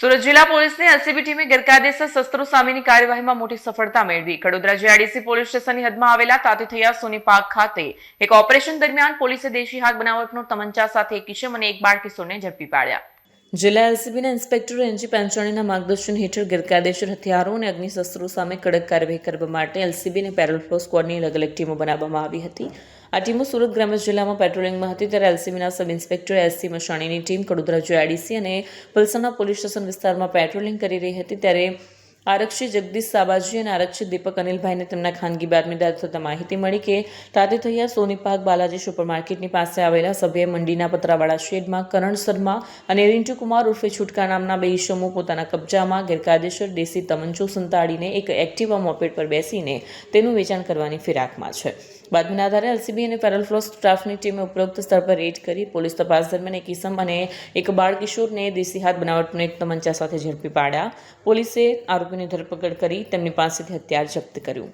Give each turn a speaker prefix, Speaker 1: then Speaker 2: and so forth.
Speaker 1: સુરત જિલ્લા પોલીસની એલસીબી ટીમે ગેરકાયદેસર શસ્ત્રો સામેની કાર્યવાહીમાં મોટી સફળતા મેળવી. કડોદરા જીઆઈડીસી પોલીસ સ્ટેશનની હદમાં આવેલા તાતીથૈયા સોનીપાર્ક ખાતે એક ઓપરેશન દરમિયાન પોલીસે દેશી હાથ બનાવટનો તમંચા સાથે એક કિશોર અને એક બાળ કિશોરને ઝડપી પાડ્યા. જિલ્લા એલસીબીના ઇન્સ્પેક્ટર એનજી પાંચાણીના માર્ગદર્શન હેઠળ ગેરકાયદેસર હથિયારો અને અગ્નિશસ્ત્રો સામે કડક કાર્યવાહી કરવા માટે એલસીબી અને પેરોલ ફ્લો સ્ક્વોડની અલગ અલગ ટીમો બનાવવામાં આવી હતી. આ ટીમો સુરત ગ્રામ્ય જિલ્લામાં પેટ્રોલિંગમાં હતી ત્યારે એલસીબીના સબ ઇન્સ્પેક્ટર એસસી મશાણીની ટીમ કડોદરા જીઆઈડીસી અને પલસાણા પોલીસ સ્ટેશન વિસ્તારમાં પેટ્રોલિંગ કરી રહી હતી ત્યારે આરક્ષી જગદીશ સાબાજી અને આરક્ષી દીપક અનિલભાઈને તેમના ખાનગી બાતમીદાર થતા માહિતી મળી કે તાતીથૈયા સોનીપાર્ક બાલાજી સુપરમાર્કેટની પાસે આવેલા સભ્ય મંડીના પતરાવાળા શેડમાં કરણ શર્મા અને રિન્ટુ કુમાર ઉર્ફે છુટકા નામના બે ઈસમો પોતાના કબજામાં ગેરકાયદેસર દેશી તમંચો સંતાડીને એક એક્ટિવા મોપેડ પર બેસીને તેનું વેચાણ કરવાની ફિરાકમાં છે. બાતમીના આધારે એલસીબી અને પેરોલ ફ્લો સ્ટાફની ટીમે ઉપરોક્ત સ્થળ પર રેડ કરી પોલીસ તપાસ દરમિયાન એક ઈસમ અને એક બાળ કિશોરને દેશી હાથ બનાવટનો એક તમંચા સાથે ઝડપી પાડ્યા. પોલીસે આરોપીની ધરપકડ કરી તેમની પાસેથી હથિયાર જપ્ત કર્યું.